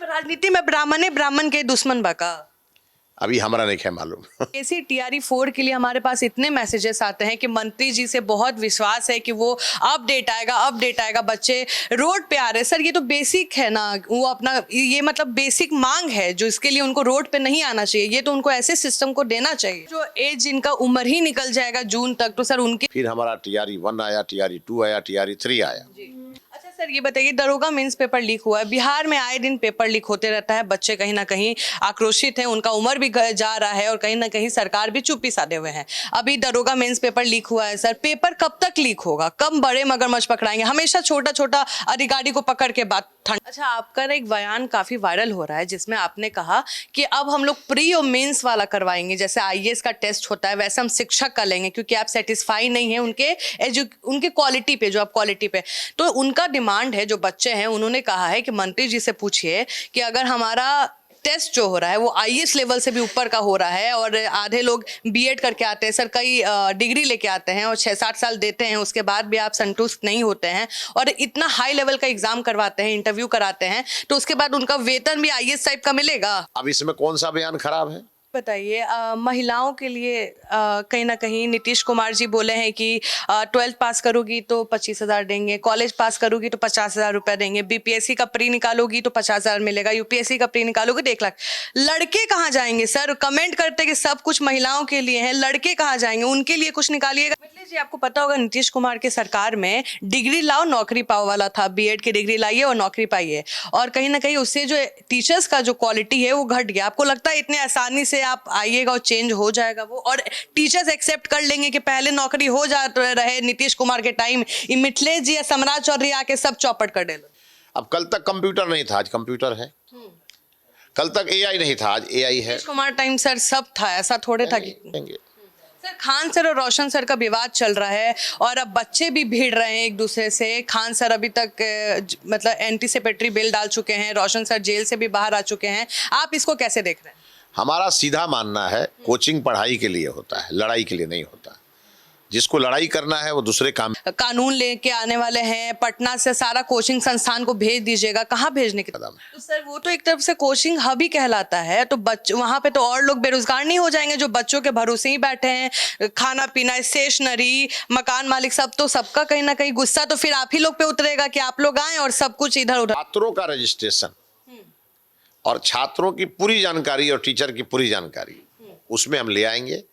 राजनीति में ब्राह्मण है, ब्राह्मण के दुश्मन बका। अभी हमारा नहीं है मालूम। ऐसी टीआरई 4 के लिए हमारे पास इतने मैसेजेस आते हैं कि मंत्री जी से बहुत विश्वास है कि वो अपडेट आएगा, बच्चे रोड पे आ रहे हैं। सर ये तो बेसिक है ना, वो अपना ये मतलब बेसिक मांग है जो इसके लिए उनको रोड पे नहीं आना चाहिए। ये तो उनको ऐसे सिस्टम को देना चाहिए। जो एज जिनका उम्र ही निकल जाएगा जून तक, तो सर उनके फिर हमारा TRE 1 आया, TRE 2 आया, TRE 3 आया। अच्छा सर ये बताइए, दरोगा मेंस पेपर लीक हुआ है बिहार में, आए दिन पेपर लीक होते रहता है। बच्चे कहीं ना कहीं आक्रोशित हैं, उनका उम्र भी जा रहा है और कहीं ना कहीं सरकार भी चुप्पी साधे हुए हैं। अभी दरोगा मेंस पेपर लीक हुआ है सर, पेपर कब तक लीक होगा? कब बड़े मगरमच्छ पकड़ाएंगे? हमेशा छोटा छोटा अधिकारी को पकड़ के बात ठंड। अच्छा आपका ना एक बयान काफी वायरल हो रहा है जिसमें आपने कहा कि अब हम लोग प्री और मेंस वाला करवाएंगे, जैसे आईएएस का टेस्ट होता है वैसे हम शिक्षक का लेंगे, क्योंकि आप सेटिस्फाई नहीं है उनके क्वालिटी पे, जो आप क्वालिटी पे। तो उनका डिमांड है, जो बच्चे हैं उन्होंने कहा है कि मंत्री जी से पूछिए कि अगर हमारा टेस्ट जो हो रहा है वो आईएएस लेवल से भी ऊपर का हो रहा है, और आधे लोग बीएड करके आते हैं सर, कई डिग्री लेके आते हैं और 6-7 साल देते हैं, उसके बाद भी आप संतुष्ट नहीं होते हैं और इतना हाई लेवल का एग्जाम करवाते हैं, इंटरव्यू कराते हैं, तो उसके बाद उनका वेतन भी आईएएस टाइप का मिलेगा। अब इसमें कौन सा बयान खराब है? बताइए, महिलाओं के लिए कहीं ना कहीं नीतीश कुमार जी बोले हैं कि 12th पास करोगी तो 25,000 देंगे, कॉलेज पास करोगी तो 50,000 रुपया देंगे, बीपीएससी का प्री निकालोगी तो 50,000 मिलेगा, यूपीएससी का प्री निकालोगी तो 1 लाख। लड़के कहाँ जाएंगे सर? कमेंट करते कि सब कुछ महिलाओं के लिए है, लड़के कहाँ जाएंगे? उनके लिए कुछ निकालिएगा। मतलब जी आपको पता होगा नीतीश कुमार के सरकार में डिग्री लाओ नौकरी पाओ वाला था, बीएड की डिग्री लाइए और नौकरी पाइए, और कहीं ना कहीं उससे जो टीचर्स का जो क्वालिटी है वो घट गया। आपको लगता है इतने आसानी से आप आइएगा और चेंज हो जाएगा वो, और टीचर्स एक्सेप्ट कर लेंगे कि पहले नौकरी हो जा रहे नीतीश कुमार के टाइम, मिथिलेश जी या सम्राट चौधरी आके सब चौपट कर दे? अब कल तक कंप्यूटर नहीं था, आज कंप्यूटर है। कल तक एआई नहीं था, आज एआई है। नीतीश कुमार टाइम सर सब था, ऐसा थोड़े था कि सर खान सर और रोशन सर का विवाद चल रहा है और अब बच्चे भी भिड़ रहे हैं एक दूसरे से। खान सर अभी तक मतलब एंटीसिपेटरी बेल डाल चुके हैं, रोशन सर जेल से भी बाहर आ चुके हैं। आप इसको कैसे देख रहे हैं? हमारा सीधा मानना है कोचिंग पढ़ाई के लिए होता है, लड़ाई के लिए नहीं होता। जिसको लड़ाई करना है वो दूसरे काम। कानून लेके आने वाले हैं, पटना से सारा कोचिंग संस्थान को भेज दीजिएगा, कहाँ भेजने के कदम है। तो सर वो तो एक तरफ से कोचिंग हब ही कहलाता है, तो बच्चे वहां पे तो और लोग बेरोजगार नहीं हो जाएंगे जो बच्चों के भरोसे ही बैठे हैं? खाना पीना, स्टेशनरी, मकान मालिक, सब तो सबका कहीं ना कहीं गुस्सा तो फिर आप ही लोग पे उतरेगा कि आप लोग आए और सब कुछ इधर उधर। छात्रों का रजिस्ट्रेशन और छात्रों की पूरी जानकारी और टीचर की पूरी जानकारी उसमें हम ले आएंगे।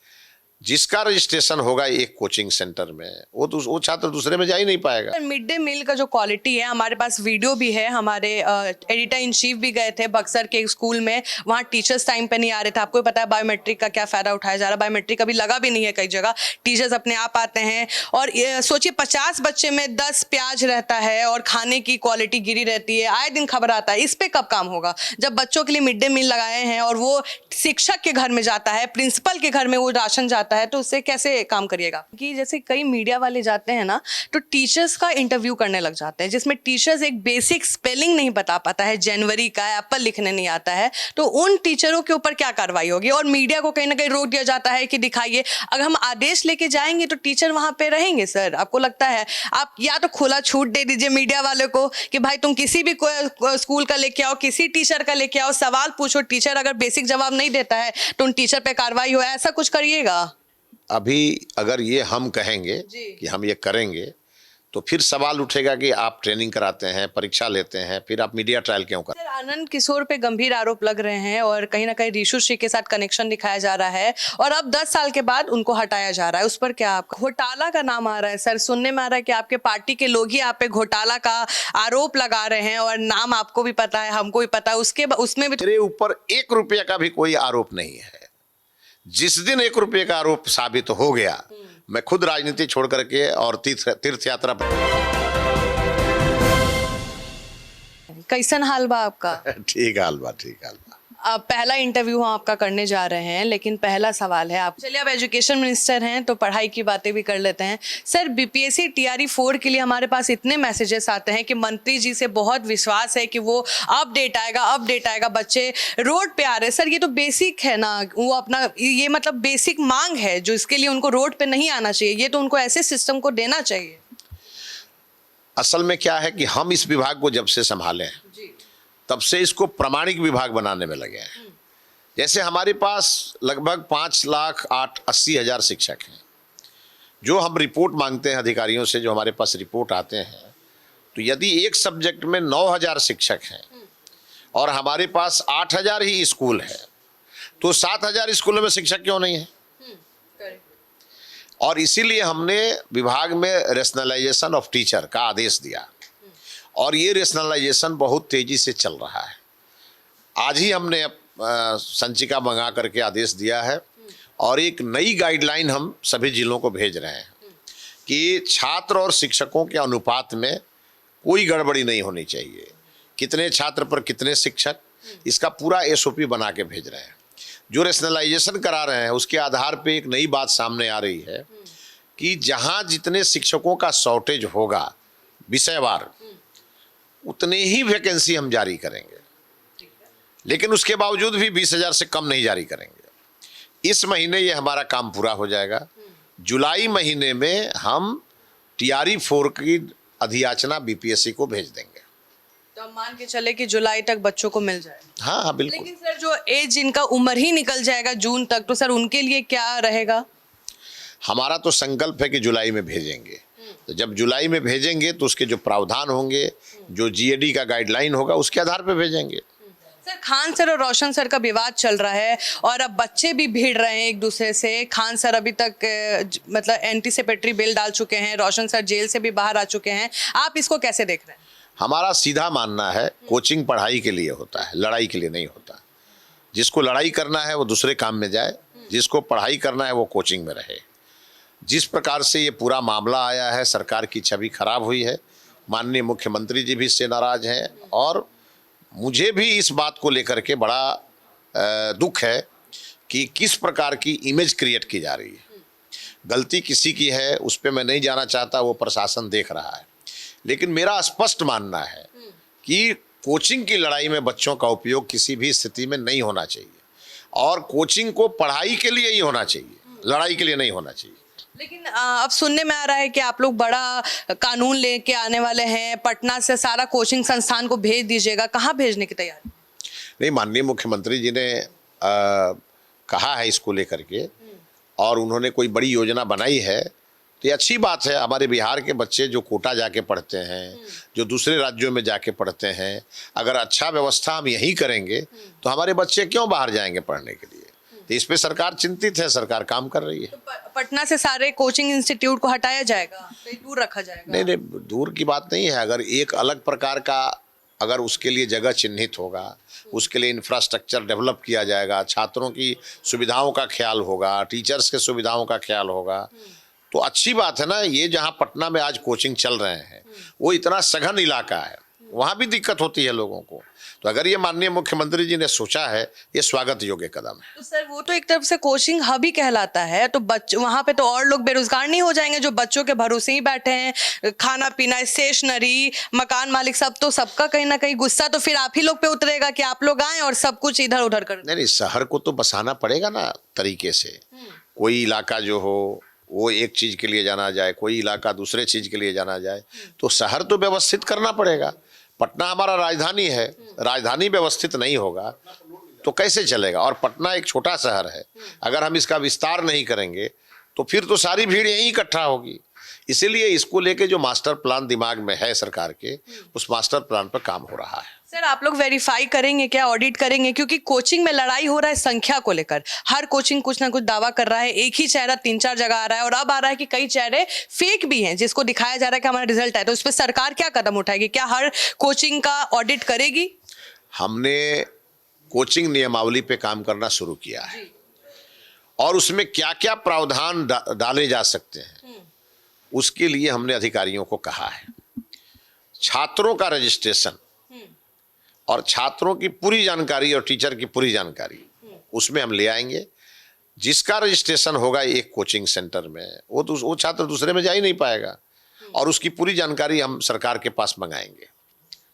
जिसका रजिस्ट्रेशन होगा एक कोचिंग सेंटर में, वो छात्र दूसरे में जा ही नहीं पाएगा। मिड डे मील का जो क्वालिटी है, हमारे पास वीडियो भी है, हमारे एडिटर इन चीफ भी गए थे बक्सर के स्कूल में, वहाँ टीचर्स टाइम पे नहीं आ रहे थे। आपको पता है बायोमेट्रिक का क्या फायदा उठाया जा रहा है, बायोमेट्रिक अभी लगा भी नहीं है कई जगह, टीचर्स अपने आप आते हैं। और सोचिए 50 बच्चे में 10 प्याज रहता है और खाने की क्वालिटी गिरी रहती है, आए दिन खबर आता है। इस पे कब काम होगा? जब बच्चों के लिए मिड डे मील लगाए हैं और वो शिक्षक के घर में जाता है, प्रिंसिपल के घर में वो राशन जाता है, तो उससे कैसे काम करिएगा? कि जैसे कई मीडिया वाले जाते हैं ना तो टीचर्स का इंटरव्यू करने लग जाते हैं, जिसमें टीचर्स एक बेसिक स्पेलिंग नहीं बता पाता है, जनवरी का एप्पल लिखने नहीं आता है, तो उन टीचरों के ऊपर क्या कार्रवाई होगी? और मीडिया को कहीं ना कहीं रोक दिया जाता है कि दिखाइए। अगर हम आदेश लेके जाएंगे तो टीचर वहां पे रहेंगे सर? आपको लगता है? आप या तो खुला छूट दे दीजिए मीडिया वाले को कि भाई तुम किसी भी स्कूल का लेके आओ, किसी टीचर का लेके आओ, सवाल पूछो, टीचर अगर बेसिक जवाब नहीं देता है तो उन टीचर पे कार्रवाई हो, ऐसा कुछ करिएगा। अभी अगर ये हम कहेंगे कि हम ये करेंगे तो फिर सवाल उठेगा कि आप ट्रेनिंग कराते हैं, परीक्षा लेते हैं, फिर आप मीडिया ट्रायल क्यों कर? आनंद किशोर पे गंभीर आरोप लग रहे हैं और कहीं ना कहीं रीशु श्री के साथ कनेक्शन दिखाया जा रहा है और अब 10 साल के बाद उनको हटाया जा रहा है। उस पर क्या आपका? घोटाला का नाम आ रहा है सर, सुनने में आ रहा है कि आपके पार्टी के लोग ही आप पे घोटाला का आरोप लगा रहे हैं और नाम आपको भी पता है, हमको भी पता है, उसमें भी मेरे ऊपर 1 रुपये का भी कोई आरोप नहीं है। जिस दिन 1 रुपये का आरोप साबित हो गया, मैं खुद राजनीति छोड़ करके और तीर्थ यात्रा। कैसन हाल बा आपका? ठीक हाल बा, ठीक हाल बा। पहला इंटरव्यू हम आपका करने जा रहे हैं, लेकिन पहला सवाल है, आप चलिए आप एजुकेशन मिनिस्टर हैं तो पढ़ाई की बातें भी कर लेते हैं। सर बीपीएससी टीआरई 4 के लिए हमारे पास इतने मैसेजेस आते हैं कि मंत्री जी से बहुत विश्वास है कि वो अपडेट आएगा, बच्चे रोड पे आ रहे हैं। सर ये तो बेसिक है ना, वो अपना ये मतलब बेसिक मांग है जो इसके लिए उनको रोड पे नहीं आना चाहिए। ये तो उनको ऐसे सिस्टम को देना चाहिए। असल में क्या है कि हम इस विभाग को जब से संभाले हैं तब से इसको प्रामाणिक विभाग बनाने में लगे हैं। जैसे हमारे पास लगभग 5,80,000 शिक्षक हैं। जो हम रिपोर्ट मांगते हैं अधिकारियों से, जो हमारे पास रिपोर्ट आते हैं, तो यदि एक सब्जेक्ट में 9,000 शिक्षक हैं और हमारे पास 8,000 ही स्कूल है, तो 7,000 स्कूलों में शिक्षक क्यों नहीं है? और इसीलिए हमने विभाग में रेशनलाइजेशन ऑफ टीचर का आदेश दिया और ये रेशनलाइजेशन बहुत तेजी से चल रहा है। आज ही हमने संचिका मंगा करके आदेश दिया है और एक नई गाइडलाइन हम सभी जिलों को भेज रहे हैं कि छात्र और शिक्षकों के अनुपात में कोई गड़बड़ी नहीं होनी चाहिए। कितने छात्र पर कितने शिक्षक, इसका पूरा एसओपी बना के भेज रहे हैं। जो रेशनलाइजेशन करा रहे हैं उसके आधार पे एक नई बात सामने आ रही है कि जहां जितने शिक्षकों का शॉर्टेज होगा विषयवार, उतने ही वैकेंसी हम जारी करेंगे, लेकिन उसके बावजूद भी 20,000 से कम नहीं जारी करेंगे। इस महीने ये हमारा काम पूरा हो जाएगा। जुलाई महीने में हम टीआरई 4 की अधियाचना बीपीएससी को भेज देंगे। तो हम मान के चले कि जुलाई तक बच्चों को मिल जाए। हाँ हाँ बिल्कुल। लेकिन सर जो एज जिनका उम्र ही निकल जाएगा जून तक, तो सर उनके लिए क्या रहेगा? हमारा तो संकल्प है कि जुलाई में भेजेंगे। तो जब जुलाई में भेजेंगे तो उसके जो प्रावधान होंगे, जो जीएडी का गाइडलाइन होगा, उसके आधार पर भेजेंगे। सर खान सर और रोशन सर का विवाद चल रहा है और अब बच्चे भी भिड़ रहे हैं एक दूसरे से। खान सर अभी तक मतलब एंटीसिपेटरी बिल डाल चुके हैं, रोशन सर जेल से भी बाहर आ चुके हैं। आप इसको कैसे देख रहे हैं? हमारा सीधा मानना है, कोचिंग पढ़ाई के लिए होता है, लड़ाई के लिए नहीं होता। जिसको लड़ाई करना है वो दूसरे काम में जाए, जिसको पढ़ाई करना है वो कोचिंग में रहे। जिस प्रकार से ये पूरा मामला आया है, सरकार की छवि खराब हुई है। माननीय मुख्यमंत्री जी भी इससे नाराज हैं और मुझे भी इस बात को लेकर के बड़ा दुख है कि किस प्रकार की इमेज क्रिएट की जा रही है। गलती किसी की है, उस पर मैं नहीं जाना चाहता, वो प्रशासन देख रहा है। लेकिन मेरा स्पष्ट मानना है कि कोचिंग की लड़ाई में बच्चों का उपयोग किसी भी स्थिति में नहीं होना चाहिए और कोचिंग को पढ़ाई के लिए ही होना चाहिए, लड़ाई के लिए नहीं होना चाहिए। लेकिन अब सुनने में आ रहा है कि आप लोग बड़ा कानून लेके आने वाले हैं, पटना से सारा कोचिंग संस्थान को भेज दीजिएगा। कहाँ भेजने की तैयारी? नहीं, माननीय मुख्यमंत्री जी ने कहा है इसको लेकर के और उन्होंने कोई बड़ी योजना बनाई है, तो ये अच्छी बात है। हमारे बिहार के बच्चे जो कोटा जाके पढ़ते हैं, जो दूसरे राज्यों में जाके पढ़ते हैं, अगर अच्छा व्यवस्था हम यहीं करेंगे तो हमारे बच्चे क्यों बाहर जाएंगे पढ़ने के लिए? तो इस पे सरकार चिंतित है, सरकार काम कर रही है। तो पटना से सारे कोचिंग इंस्टीट्यूट को हटाया जाएगा, तो दूर रखा जाएगा? नहीं, दूर की बात नहीं है। अगर एक अलग प्रकार का, अगर उसके लिए जगह चिन्हित होगा, उसके लिए इंफ्रास्ट्रक्चर डेवलप किया जाएगा, छात्रों की सुविधाओं का ख्याल होगा, टीचर्स के सुविधाओं का ख्याल होगा, तो अच्छी बात है ना। ये जहाँ पटना में आज कोचिंग चल रहे हैं वो इतना सघन इलाका है, वहाँ भी दिक्कत होती है लोगों को। तो अगर ये माननीय मुख्यमंत्री जी ने सोचा है, ये स्वागत योग्य कदम है। तो सर वो तो एक तरफ से कोचिंग हब ही कहलाता है, तो वहाँ पे तो और लोग बेरोजगार नहीं हो जाएंगे जो बच्चों के भरोसे ही बैठे हैं? खाना पीना, स्टेशनरी, मकान मालिक, सब तो सबका कहीं ना कहीं गुस्सा तो फिर आप ही लोग पे उतरेगा कि आप लोग आए और सब कुछ इधर उधर कर। नहीं, शहर को तो बसाना पड़ेगा ना तरीके से। कोई इलाका जो हो वो एक चीज के लिए जाना जाए, कोई इलाका दूसरे चीज के लिए जाना जाए, तो शहर तो व्यवस्थित करना पड़ेगा। पटना हमारा राजधानी है, राजधानी व्यवस्थित नहीं होगा तो कैसे चलेगा? और पटना एक छोटा शहर है, अगर हम इसका विस्तार नहीं करेंगे तो फिर तो सारी भीड़ यहीं इकट्ठा होगी। इसीलिए इसको लेके जो मास्टर प्लान दिमाग में है सरकार के, उस मास्टर प्लान पर काम हो रहा है। सर आप लोग वेरीफाई करेंगे क्या, ऑडिट करेंगे? क्योंकि कोचिंग में लड़ाई हो रहा है संख्या को लेकर। हर कोचिंग कुछ ना कुछ दावा कर रहा है, एक ही चेहरा 3-4 जगह आ रहा है और अब आ रहा है कि कई चेहरे फेक भी हैं जिसको दिखाया जा रहा है कि हमारा रिजल्ट है। तो इस पर सरकार क्या कदम उठाएगी? क्या हर कोचिंग का ऑडिट करेगी? हमने कोचिंग नियमावली पे काम करना शुरू किया है और उसमें क्या क्या प्रावधान डाले जा सकते हैं उसके लिए हमने अधिकारियों को कहा है। छात्रों का रजिस्ट्रेशन और छात्रों की पूरी जानकारी और टीचर की पूरी जानकारी उसमें हम ले आएंगे। जिसका रजिस्ट्रेशन होगा एक कोचिंग सेंटर में, वो छात्र दूसरे में जा ही नहीं पाएगा और उसकी पूरी जानकारी हम सरकार के पास मंगाएंगे,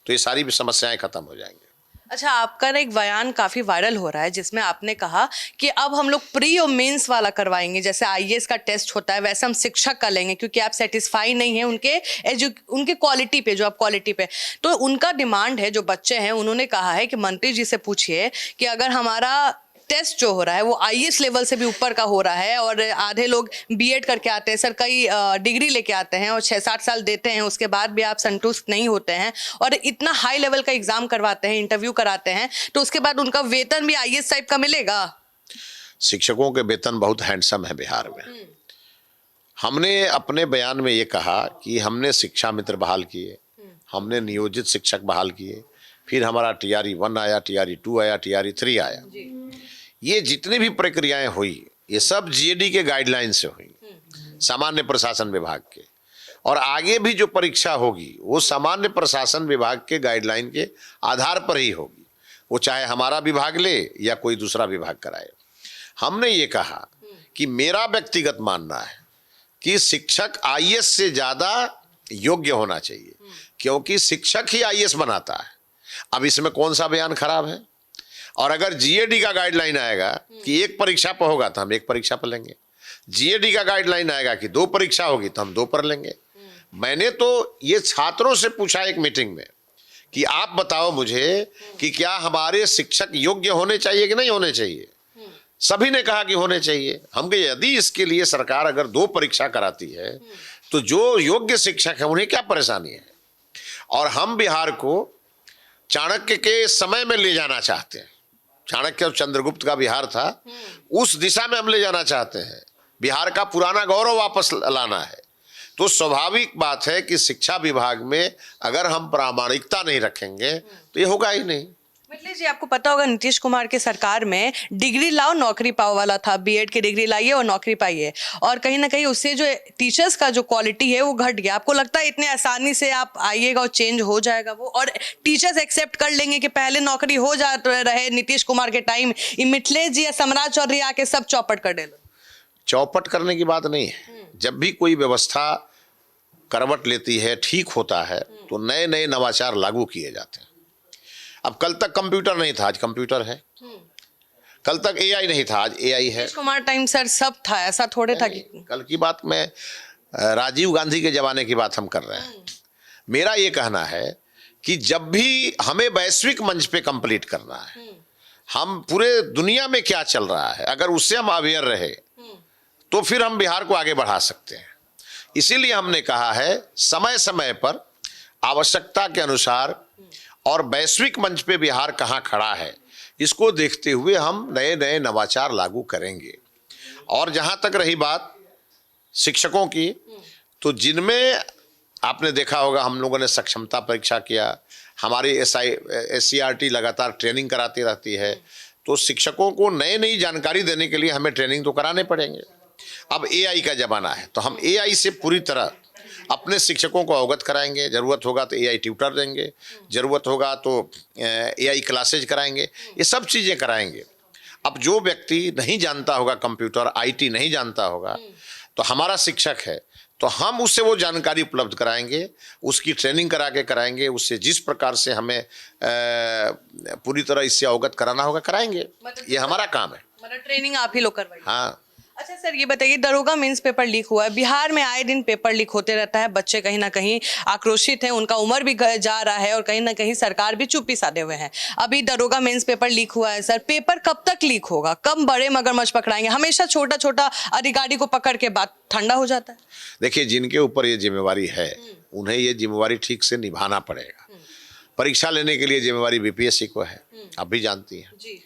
तो ये सारी समस्याएं खत्म हो जाएंगी। अच्छा, आपका ना एक बयान काफी वायरल हो रहा है जिसमें आपने कहा कि अब हम लोग प्री और मेंस वाला करवाएंगे, जैसे आईएएस का टेस्ट होता है वैसे हम शिक्षक का लेंगे, क्योंकि आप सेटिस्फाई नहीं है उनके क्वालिटी पे, जो आप क्वालिटी पे। तो उनका डिमांड है, जो बच्चे हैं उन्होंने कहा है कि मंत्री जी से पूछिए कि अगर हमारा टेस्ट जो हो रहा है वो आईएएस लेवल से भी ऊपर का हो रहा है, और आधे लोग बीएड करके आते हैं सर, कई डिग्री लेके आते हैं और 6-7 साल देते हैं, उसके बाद भी आप संतुष्ट नहीं होते हैं और इतना हाई लेवल का एग्जाम करवाते हैं, इंटरव्यू कराते हैं, तो उसके बाद उनका वेतन भी आईएएस टाइप का मिलेगा? शिक्षकों के वेतन बहुत हैंडसम है बिहार में। हमने अपने बयान में ये कहा कि हमने शिक्षा मित्र बहाल किए, हमने नियोजित शिक्षक बहाल किए, फिर हमारा TRE 1 आया, TRE 2 आया, TRE 3 आया। ये जितनी भी प्रक्रियाएं हुई ये सब GAD के गाइडलाइन से हुई, सामान्य प्रशासन विभाग के, और आगे भी जो परीक्षा होगी वो सामान्य प्रशासन विभाग के गाइडलाइन के आधार पर ही होगी, वो चाहे हमारा विभाग ले या कोई दूसरा विभाग कराए। हमने ये कहा कि मेरा व्यक्तिगत मानना है कि शिक्षक आईएएस से ज्यादा योग्य होना चाहिए, क्योंकि शिक्षक ही आईएएस बनाता है। अब इसमें कौन सा बयान खराब है? और अगर GAD का गाइडलाइन आएगा कि एक परीक्षा पर होगा तो हम एक परीक्षा पर लेंगे, GAD का गाइडलाइन आएगा कि 2 परीक्षा होगी तो हम 2 पर लेंगे। मैंने तो ये छात्रों से पूछा एक मीटिंग में कि आप बताओ मुझे कि क्या हमारे शिक्षक योग्य होने चाहिए कि नहीं होने चाहिए? सभी ने कहा कि होने चाहिए। हम कहे यदि इसके लिए सरकार अगर 2 परीक्षा कराती है तो जो योग्य शिक्षक है उन्हें क्या परेशानी है? और हम बिहार को चाणक्य के समय में ले जाना चाहते हैं। चाणक्य और चंद्रगुप्त का बिहार था, उस दिशा में हम ले जाना चाहते हैं। बिहार का पुराना गौरव वापस लाना है। तो स्वाभाविक बात है कि शिक्षा विभाग में अगर हम प्रामाणिकता नहीं रखेंगे तो ये होगा ही नहीं। मितले जी, आपको पता होगा नीतीश कुमार की सरकार में डिग्री लाओ नौकरी पाओ वाला था, बीएड की डिग्री लाइए और नौकरी पाइए, और कहीं ना कहीं उससे जो टीचर्स का जो क्वालिटी है वो घट गया। आपको लगता है इतने आसानी से आप आइएगा और चेंज हो जाएगा वो, और टीचर्स एक्सेप्ट कर लेंगे कि पहले नौकरी हो जा रहे नीतीश कुमार के टाइम, मिथिलेश जी या सम्राट चौधरी आके सब चौपट कर दे? चौपट करने की बात नहीं है। जब भी कोई व्यवस्था करवट लेती है, ठीक होता है, तो नए नए नवाचार लागू किए जाते हैं। अब कल तक कंप्यूटर नहीं था, आज कंप्यूटर है। कल तक AI नहीं था, आज AI है। कुमार टाइम सर सब था, ऐसा थोड़े था कि कल की बात में राजीव गांधी के जमाने की बात हम कर रहे हैं। मेरा ये कहना है कि जब भी हमें वैश्विक मंच पे कंप्लीट करना है, हम पूरे दुनिया में क्या चल रहा है अगर उससे हम अवेयर रहे तो फिर हम बिहार को आगे बढ़ा सकते हैं। इसीलिए हमने कहा है समय समय पर आवश्यकता के अनुसार और वैश्विक मंच पे बिहार कहाँ खड़ा है इसको देखते हुए हम नए नए नवाचार लागू करेंगे। और जहाँ तक रही बात शिक्षकों की, तो जिनमें आपने देखा होगा हम लोगों ने सक्षमता परीक्षा किया, हमारी SCRT लगातार ट्रेनिंग कराती रहती है, तो शिक्षकों को नई नई जानकारी देने के लिए हमें ट्रेनिंग तो कराने पड़ेंगे। अब AI का ज़माना है तो हम AI से पूरी तरह अपने शिक्षकों को अवगत कराएंगे। ज़रूरत होगा तो AI ट्यूटर देंगे, ज़रूरत होगा तो AI क्लासेज कराएंगे, ये सब चीज़ें कराएंगे। अब जो व्यक्ति नहीं जानता होगा कंप्यूटर, IT नहीं जानता होगा, तो हमारा शिक्षक है तो हम उससे वो जानकारी उपलब्ध कराएंगे, उसकी ट्रेनिंग करा के कराएंगे, उससे जिस प्रकार से हमें पूरी तरह इससे अवगत कराना होगा कराएंगे। ये हमारा काम है। मतलब ट्रेनिंग आप ही लोग करवाइए। हाँ। अच्छा सर, ये बताइए, दरोगा मेंस पेपर लीक हुआ है बिहार में, आए दिन पेपर लीक होते रहता है, बच्चे कहीं ना कहीं आक्रोशित हैं, उनका उम्र भी जा रहा है और कहीं ना कहीं सरकार भी चुप्पी साधे हुए हैं। अभी दरोगा मेंस पेपर लीक हुआ है सर, पेपर कब तक लीक होगा? कब बड़े मगरमच्छ पकड़ाएंगे? हमेशा छोटा छोटा अधिकारी को पकड़ के बात ठंडा हो जाता है। देखिए, जिनके ऊपर ये जिम्मेवारी है उन्हें ये जिम्मेवारी ठीक से निभाना पड़ेगा। परीक्षा लेने के लिए जिम्मेवारी BPSC को है, आप भी जानती हैं। जी।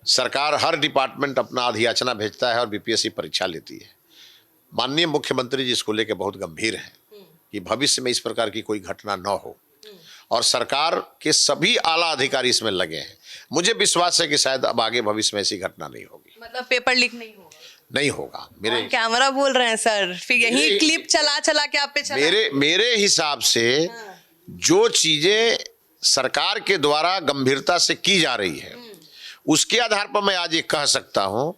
सरकार हर डिपार्टमेंट अपना अधियाचना भेजता है और BPSC परीक्षा लेती है। माननीय मुख्यमंत्री जी इसको लेकर बहुत गंभीर हैं कि भविष्य में इस प्रकार की कोई घटना न हो, और सरकार के सभी आला अधिकारी इसमें लगे हैं। मुझे विश्वास है कि शायद अब आगे भविष्य में ऐसी घटना नहीं होगी। मतलब पेपर लीक नहीं होगा? नहीं होगा। मेरे कैमरा बोल रहे हैं सर, फिर यही क्लिप चला चला के आप पे चला। मेरे हिसाब से जो चीजें सरकार के द्वारा गंभीरता से की जा रही है उसके आधार पर मैं आज ये कह सकता हूं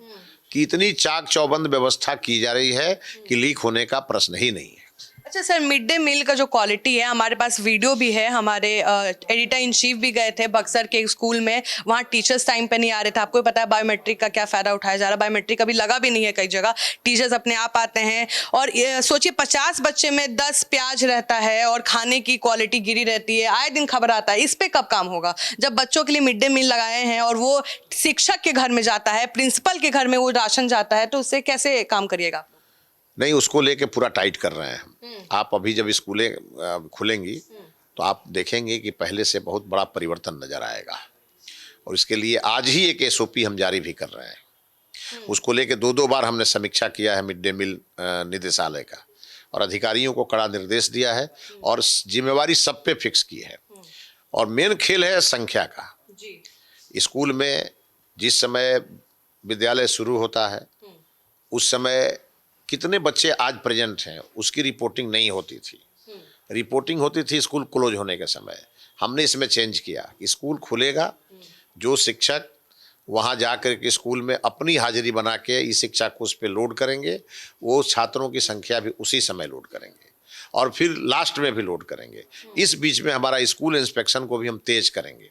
कि इतनी चाक चौबंद व्यवस्था की जा रही है कि लीक होने का प्रश्न ही नहीं है। अच्छा सर, मिड डे मील का जो क्वालिटी है, हमारे पास वीडियो भी है, हमारे एडिटर इन चीफ भी गए थे बक्सर के स्कूल में, वहाँ टीचर्स टाइम पे नहीं आ रहे थे। आपको भी पता है बायोमेट्रिक का क्या फ़ायदा उठाया जा रहा है, बायोमेट्रिक अभी लगा भी नहीं है कई जगह, टीचर्स अपने आप आते हैं। और सोचिए 50 बच्चे में 10 प्याज रहता है और खाने की क्वालिटी गिरी रहती है, आए दिन खबर आता है। इस पर कब काम होगा? जब बच्चों के लिए मिड डे मील लगाए हैं और वो शिक्षक के घर में जाता है, प्रिंसिपल के घर में वो राशन जाता है, तो उससे कैसे काम करिएगा? नहीं, उसको लेके पूरा टाइट कर रहे हैं हम। आप अभी जब स्कूलें खुलेंगी तो आप देखेंगे कि पहले से बहुत बड़ा परिवर्तन नजर आएगा। और इसके लिए आज ही एक एसओपी हम जारी भी कर रहे हैं। उसको लेके दो बार हमने समीक्षा किया है मिड डे मील निदेशालय का, और अधिकारियों को कड़ा निर्देश दिया है और जिम्मेवारी सब पे फिक्स की है। और मेन खेल है संख्या का। स्कूल में जिस समय विद्यालय शुरू होता है उस समय कितने बच्चे आज प्रेजेंट हैं उसकी रिपोर्टिंग नहीं होती थी। रिपोर्टिंग होती थी स्कूल क्लोज होने के समय। हमने इसमें चेंज किया कि स्कूल खुलेगा, जो शिक्षक वहाँ जा कर के स्कूल में अपनी हाजिरी बना के इस शिक्षा को उस पर लोड करेंगे, वो छात्रों की संख्या भी उसी समय लोड करेंगे और फिर लास्ट में भी लोड करेंगे। इस बीच में हमारा स्कूल इंस्पेक्शन को भी हम तेज करेंगे।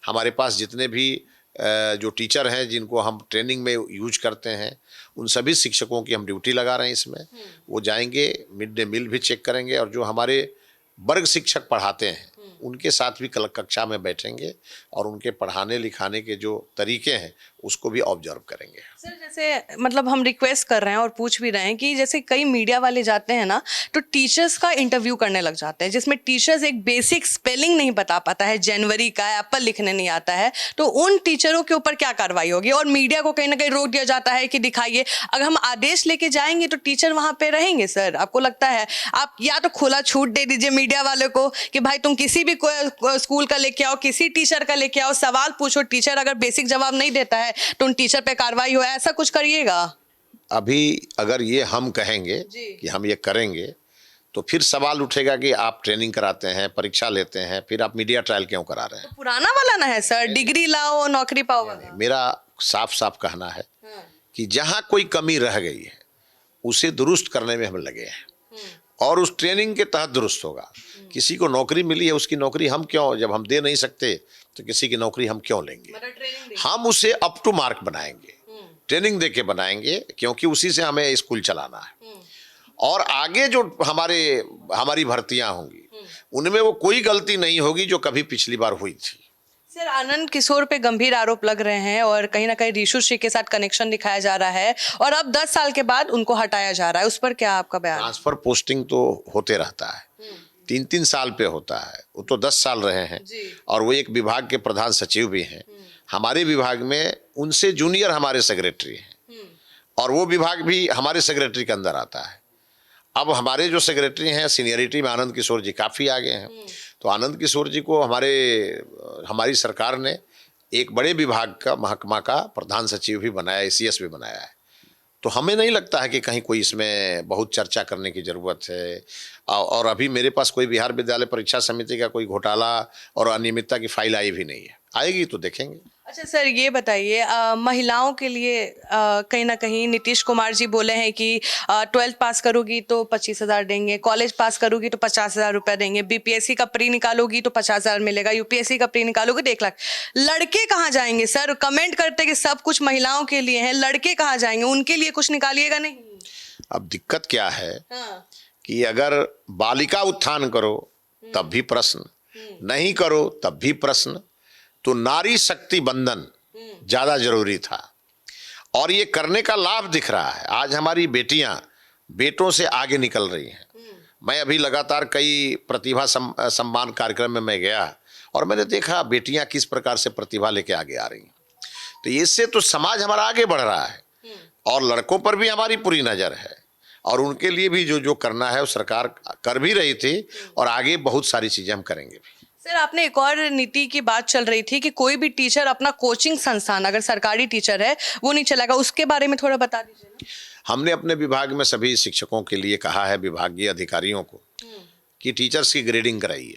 हमारे पास जितने भी जो टीचर हैं जिनको हम ट्रेनिंग में यूज करते हैं, उन सभी शिक्षकों की हम ड्यूटी लगा रहे हैं इसमें। वो जाएंगे, मिड डे मील भी चेक करेंगे और जो हमारे वर्ग शिक्षक पढ़ाते हैं उनके साथ भी कक्षा में बैठेंगे और उनके पढ़ाने लिखाने के जो तरीके हैं उसको भी ऑब्जर्व करेंगे। सर जैसे मतलब हम रिक्वेस्ट कर रहे हैं और पूछ भी रहे हैं कि जैसे कई मीडिया वाले जाते हैं ना, तो टीचर्स का इंटरव्यू करने लग जाते हैं जिसमें टीचर्स एक बेसिक स्पेलिंग नहीं बता पाता है, जनवरी का एप्पल लिखने नहीं आता है, तो उन टीचरों के ऊपर क्या कार्रवाई होगी? और मीडिया को कहीं ना कहीं रोक दिया जाता है कि दिखाइए। अगर हम आदेश लेके जाएंगे तो टीचर वहां पे रहेंगे सर? आपको लगता है आप या तो खुला छूट दे दीजिए मीडिया वाले को कि भाई तुम किसी भी स्कूल का लेके आओ, किसी टीचर का लेके आओ, सवाल पूछो, टीचर अगर बेसिक जवाब नहीं देता है तो उन टीचर पे कार्रवाई हो, ऐसा कुछ करिएगा? अभी अगर ये हम कहेंगे कि हम ये करेंगे तो फिर सवाल उठेगा कि आप ट्रेनिंग कराते हैं, परीक्षा लेते हैं, फिर आप मीडिया ट्रायल क्यों करा रहे हैं? तो पुराना वाला ना है सर, डिग्री लाओ नौकरी पाओ वाला। मेरा साफ साफ कहना है कि जहां कोई कमी रह गई है उसे दुरुस्त करने में हम लगे हैं और उस ट्रेनिंग के तहत दुरुस्त होगा। किसी को नौकरी मिली है, उसकी नौकरी हम क्यों, जब हम दे नहीं सकते तो किसी की नौकरी हम क्यों लेंगे? हम उसे अप टू मार्क बनाएंगे, ट्रेनिंग देके बनाएंगे, क्योंकि उसी से हमें स्कूल चलाना है। और आगे जो हमारी भर्तियां होंगी उनमें वो कोई गलती नहीं होगी जो कभी पिछली बार हुई थी। सर आनंद किशोर पे गंभीर आरोप लग रहे हैं और कहीं ना कहीं रीशु श्री के साथ कनेक्शन दिखाया जा रहा है और अब 10 साल के बाद उनको हटाया जा रहा है, उस पर क्या आपका बयान? ट्रांसफर पोस्टिंग तो होते रहता है, 3-3 साल पे होता है, वो तो 10 साल रहे हैं और वो एक विभाग के प्रधान सचिव भी हैं। हमारे विभाग में उनसे जूनियर हमारे सेक्रेटरी हैं और वो विभाग भी हमारे सेक्रेटरी के अंदर आता है। अब हमारे जो सेक्रेटरी हैं सीनियरिटी में आनंद किशोर जी काफ़ी आगे हैं, तो आनंद किशोर जी को हमारी सरकार ने एक बड़े विभाग का महकमा का प्रधान सचिव भी बनाया, एसीएस भी बनाया है। तो हमें नहीं लगता है कि कहीं कोई इसमें बहुत चर्चा करने की ज़रूरत है। और अभी मेरे पास कोई बिहार विद्यालय परीक्षा समिति का कोई घोटाला और अनियमितता की फाइल आई भी नहीं है, आएगी तो देखेंगे। अच्छा सर ये बताइए, महिलाओं के लिए कहीं ना कहीं नीतीश कुमार जी बोले हैं कि 12th पास करोगी तो 25,000 देंगे, कॉलेज पास करोगी तो 50,000 रुपये देंगे, बीपीएससी का प्री निकालोगी तो 50,000 मिलेगा, यूपीएससी का प्री निकालोगी तो 1 लाख। लड़के कहाँ जाएंगे सर? कमेंट करते कि सब कुछ महिलाओं के लिए है, लड़के कहाँ जाएंगे? उनके लिए कुछ निकालिएगा नहीं? अब दिक्कत क्या है कि अगर बालिका उत्थान करो तब भी प्रश्न, नहीं करो तब भी प्रश्न, तो नारी शक्ति बंधन ज्यादा जरूरी था और ये करने का लाभ दिख रहा है। आज हमारी बेटियां बेटों से आगे निकल रही हैं। मैं अभी लगातार कई प्रतिभा सम्मान कार्यक्रम में मैं गया और मैंने देखा बेटियां किस प्रकार से प्रतिभा लेके आगे आ रही हैं। तो इससे तो समाज हमारा आगे बढ़ रहा है और लड़कों पर भी हमारी पूरी नज़र है और उनके लिए भी जो करना है वो सरकार कर भी रही थी और आगे बहुत सारी चीज़ें हम करेंगे भी। सर आपने एक और नीति की बात चल रही थी कि कोई भी टीचर अपना कोचिंग संस्थान, अगर सरकारी टीचर है वो नहीं चलाएगा, उसके बारे में थोड़ा बता दीजिए ना। हमने अपने विभाग में सभी शिक्षकों के लिए कहा है, विभागीय अधिकारियों को, कि टीचर्स की ग्रेडिंग कराइए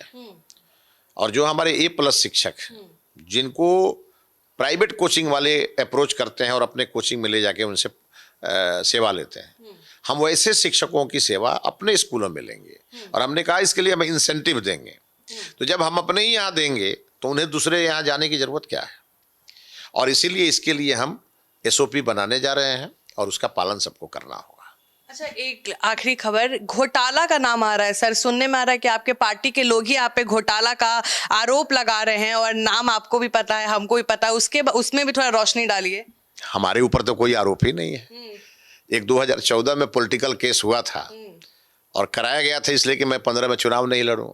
और जो हमारे A+ शिक्षक जिनको प्राइवेट कोचिंग वाले अप्रोच करते हैं और अपने कोचिंग में ले जाके उनसे सेवा लेते हैं, हम वैसे शिक्षकों की सेवा अपने स्कूलों में लेंगे और हमने कहा इसके लिए हम इंसेंटिव देंगे। तो जब हम अपने ही यहाँ देंगे तो उन्हें दूसरे यहाँ जाने की जरूरत क्या है, और इसीलिए इसके लिए हम SOP बनाने जा रहे हैं और उसका पालन सबको करना होगा। अच्छा, एक आखिरी खबर, घोटाला का नाम आ रहा है सर, सुनने में आ रहा है कि आपके पार्टी के लोग ही आप पे घोटाला का आरोप लगा रहे हैं और नाम आपको भी पता है, हमको भी पता है, उसमें भी थोड़ा रोशनी डालिए। हमारे ऊपर तो कोई आरोप ही नहीं है। एक 2014 में पॉलिटिकल केस हुआ था और कराया गया था इसलिए कि मैं 15 में चुनाव नहीं लड़ूं,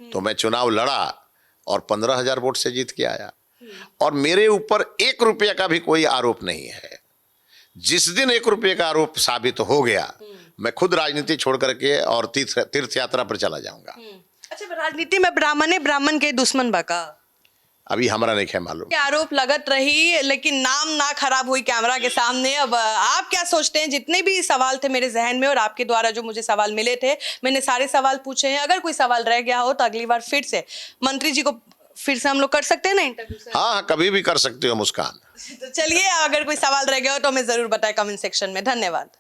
तो मैं चुनाव लड़ा और 15,000 वोट से जीत के आया और मेरे ऊपर 1 रुपये का भी कोई आरोप नहीं है। जिस दिन 1 रुपये का आरोप साबित हो गया मैं खुद राजनीति छोड़ करके और तीर्थ यात्रा पर चला जाऊंगा। अच्छा, राजनीति में ब्राह्मण के दुश्मन बका अभी हमारा नहीं है मालूम। के आरोप लगत रही, लेकिन नाम ना खराब हुई कैमरा के सामने। अब आप क्या सोचते हैं? जितने भी सवाल थे मेरे जहन में और आपके द्वारा जो मुझे सवाल मिले थे, मैंने सारे सवाल पूछे हैं। अगर कोई सवाल रह गया हो तो अगली बार फिर से मंत्री जी को फिर से हम लोग कर सकते हैं ना इंटरव्यू सर? हाँ, कभी भी कर सकते हो मुस्कान। तो चलिए, अगर कोई सवाल रह गया हो तो हमें जरूर बताएं कमेंट सेक्शन में। धन्यवाद।